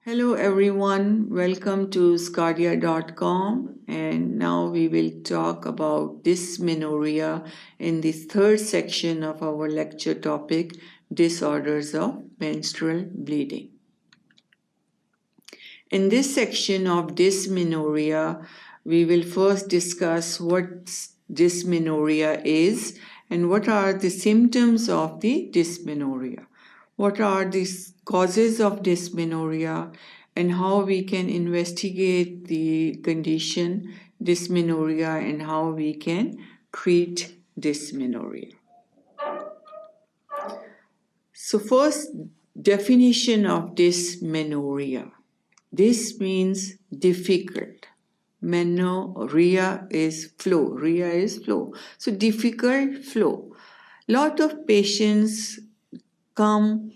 Hello everyone, welcome to sqadia.com, and now we will talk about dysmenorrhea in the third section of our lecture topic, disorders of menstrual bleeding. In this section of dysmenorrhea, we will first discuss what dysmenorrhea is and what are the symptoms of the dysmenorrhea. What are the causes of dysmenorrhea and how we can investigate the condition dysmenorrhea and how we can treat dysmenorrhea. So first, definition of dysmenorrhea. This means difficult. Menorrhea is flow. Rhea is flow. So difficult flow. Lot of patients come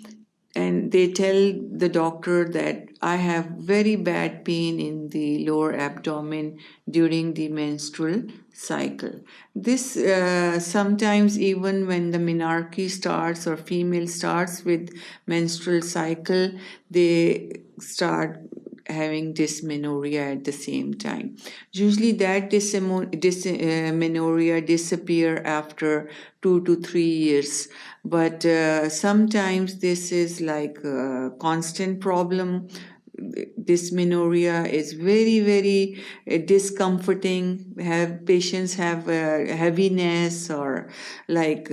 and they tell the doctor that I have very bad pain in the lower abdomen during the menstrual cycle. This sometimes even when the menarche starts or female starts with menstrual cycle, they start having dysmenorrhea at the same time. Usually that dysmenorrhea disappear after 2 to 3 years, but sometimes this is like a constant problem. Dysmenorrhea is very discomforting. Patients have heaviness or like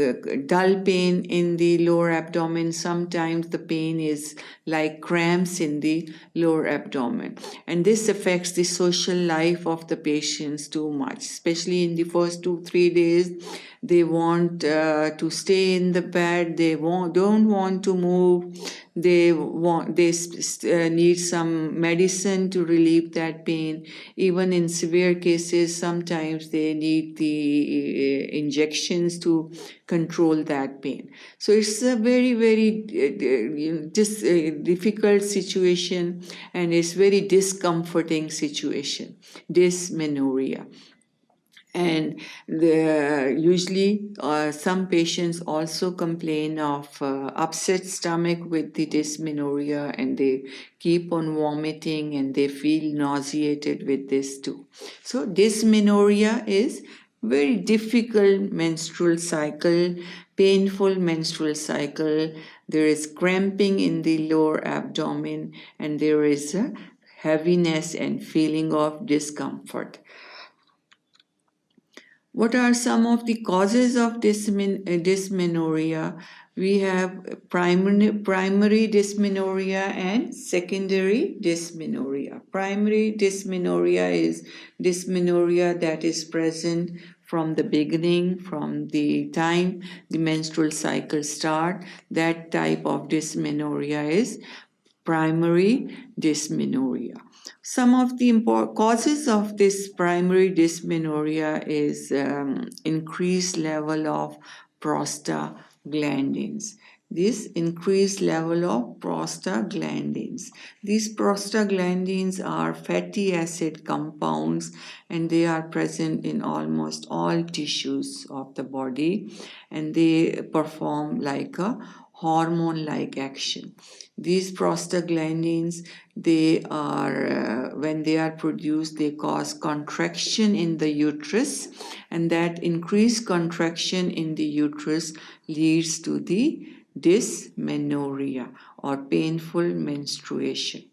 dull pain in the lower abdomen. Sometimes the pain is like cramps in the lower abdomen, and this affects the social life of the patients too much, especially in the first 2-3 days. They want to stay in the bed. They don't want to move. They need some medicine to relieve that pain. Even in severe cases, sometimes they need the injections to control that pain. So it's a very difficult situation, and it's very discomforting situation, dysmenorrhea. And usually some patients also complain of upset stomach with the dysmenorrhea, and they keep on vomiting and they feel nauseated with this too. So dysmenorrhea is very difficult menstrual cycle, painful menstrual cycle. There is cramping in the lower abdomen, and there is a heaviness and feeling of discomfort. What are some of the causes of dysmenorrhea? We have primary dysmenorrhea and secondary dysmenorrhea. Primary dysmenorrhea is dysmenorrhea that is present from the beginning, from the time the menstrual cycle starts. That type of dysmenorrhea is primary dysmenorrhea. Some of the causes of this primary dysmenorrhea is increased level of prostaglandins. This increased level of prostaglandins. These prostaglandins are fatty acid compounds, and they are present in almost all tissues of the body, and they perform like a hormone-like action. These prostaglandins, they are when they are produced, they cause contraction in the uterus, and that increased contraction in the uterus leads to the dysmenorrhea or painful menstruation.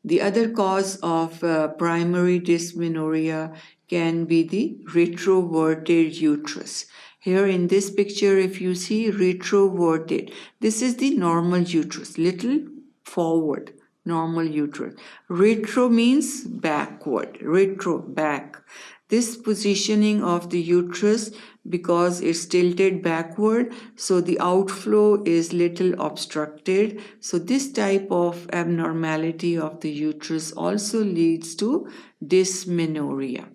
The other cause of primary dysmenorrhea can be the retroverted uterus. Here in this picture, if you see retroverted, this is the normal uterus, little forward, normal uterus. Retro means backward, retro, back. This positioning of the uterus, because it's tilted backward, so the outflow is little obstructed. So this type of abnormality of the uterus also leads to dysmenorrhea.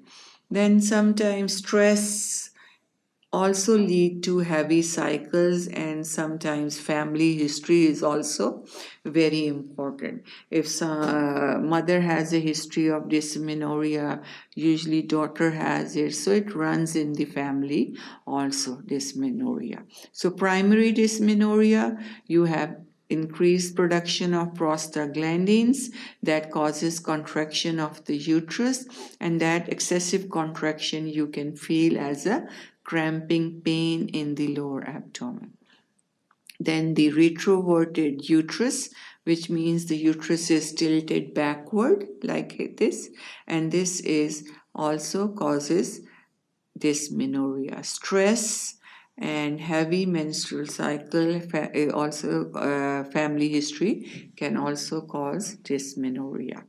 Then sometimes stress also lead to heavy cycles, and sometimes family history is also very important. If some mother has a history of dysmenorrhea, usually daughter has it, so it runs in the family also, dysmenorrhea. So primary dysmenorrhea, you have increased production of prostaglandins that causes contraction of the uterus, and that excessive contraction you can feel as a cramping pain in the lower abdomen. Then the retroverted uterus, which means the uterus is tilted backward like this, and this is also causes dysmenorrhea. Stress and heavy menstrual cycle, also family history can also cause dysmenorrhea.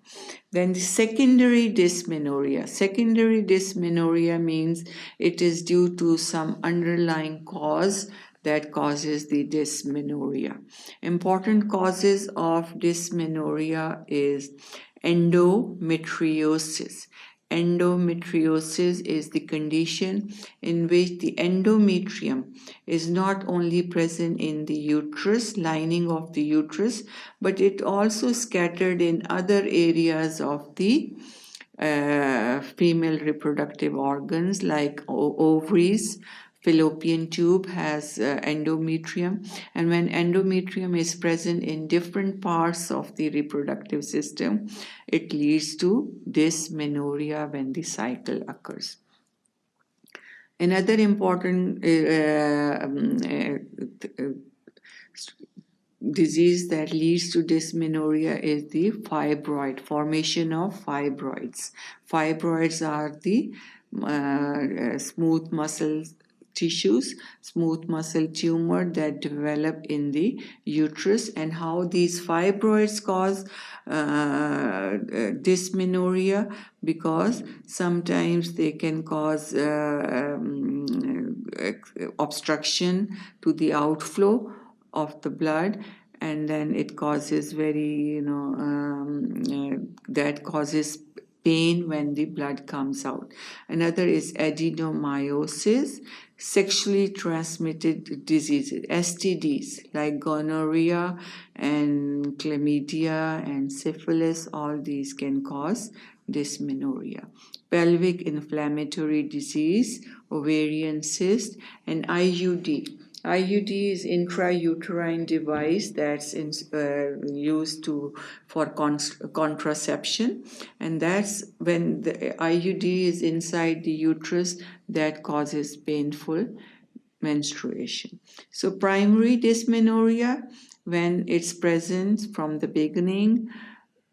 Then the secondary dysmenorrhea. Secondary dysmenorrhea means it is due to some underlying cause that causes the dysmenorrhea. Important causes of dysmenorrhea is endometriosis. Endometriosis is the condition in which the endometrium is not only present in the uterus, lining of the uterus, but it also scattered in other areas of the female reproductive organs like ovaries. Fallopian tube has endometrium, and when endometrium is present in different parts of the reproductive system, it leads to dysmenorrhea when the cycle occurs. Another important disease that leads to dysmenorrhea is the formation of fibroids. Fibroids are the smooth muscle tissues, smooth muscle tumor that develop in the uterus, and how these fibroids cause dysmenorrhea, because sometimes they can cause obstruction to the outflow of the blood, and then it causes that causes pain when the blood comes out. Another is adenomyosis, sexually transmitted diseases, STDs like gonorrhea and chlamydia and syphilis. All these can cause dysmenorrhea. Pelvic inflammatory disease, ovarian cyst, and IUD. IUD is intrauterine device that's used for contraception, and that's when the IUD is inside the uterus that causes painful menstruation. So primary dysmenorrhea, when it's present from the beginning,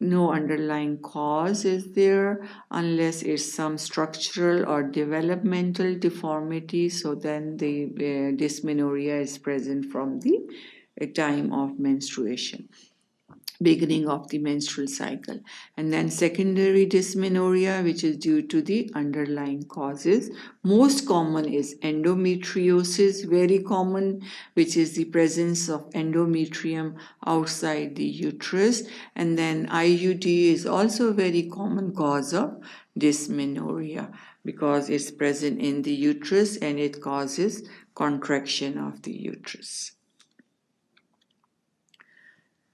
no underlying cause is there unless it's some structural or developmental deformity. So then the dysmenorrhea is present from the time of menstruation, beginning of the menstrual cycle. And then secondary dysmenorrhea, which is due to the underlying causes. Most common is endometriosis, very common, which is the presence of endometrium outside the uterus. And then IUD is also a very common cause of dysmenorrhea because it's present in the uterus and it causes contraction of the uterus.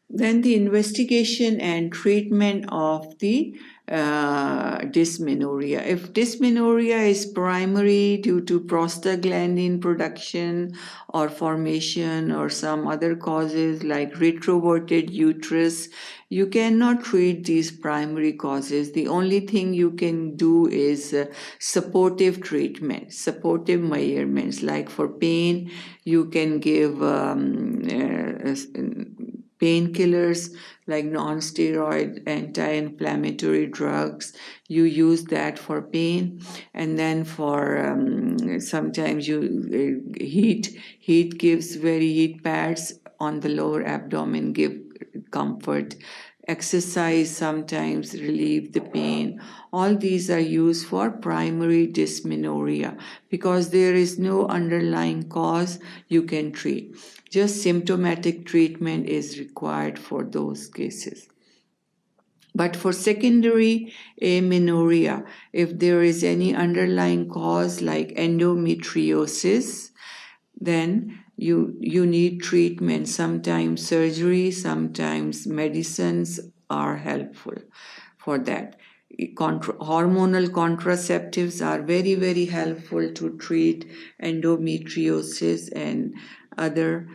Then the investigation and treatment of the dysmenorrhea. If dysmenorrhea is primary due to prostaglandin production or formation or some other causes like retroverted uterus, you cannot treat these primary causes. The only thing you can do is supportive treatment, supportive measurements. Like for pain, you can give painkillers like non-steroid anti-inflammatory drugs. You use that for pain, and then for sometimes you heat gives very heat pads on the lower abdomen give comfort. Exercise sometimes relieve the pain. All these are used for primary dysmenorrhea because there is no underlying cause you can treat. Just symptomatic treatment is required for those cases. But for secondary amenorrhea, if there is any underlying cause like endometriosis, then you need treatment. Sometimes surgery, sometimes medicines are helpful for that. Hormonal contraceptives are very, very helpful to treat endometriosis and other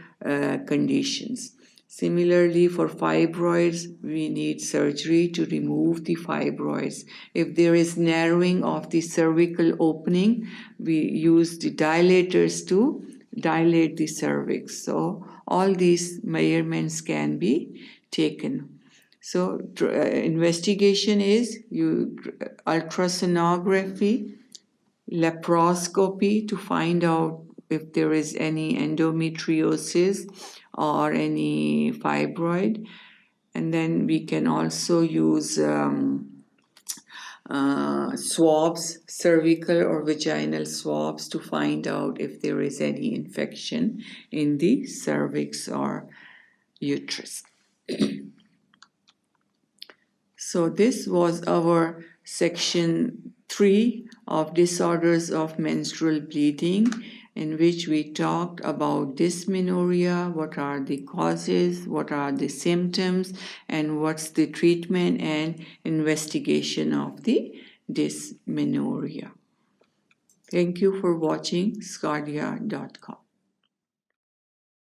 conditions. Similarly, for fibroids, we need surgery to remove the fibroids. If there is narrowing of the cervical opening, we use the dilators to dilate the cervix. So all these measurements can be taken. So investigation is ultrasonography, laparoscopy to find out if there is any endometriosis or any fibroid, and then we can also use swabs, cervical or vaginal swabs, to find out if there is any infection in the cervix or uterus. So this was our section 3 of disorders of menstrual bleeding, in which we talked about dysmenorrhea, what are the causes, what are the symptoms, and what's the treatment and investigation of the dysmenorrhea. Thank you for watching sqadia.com.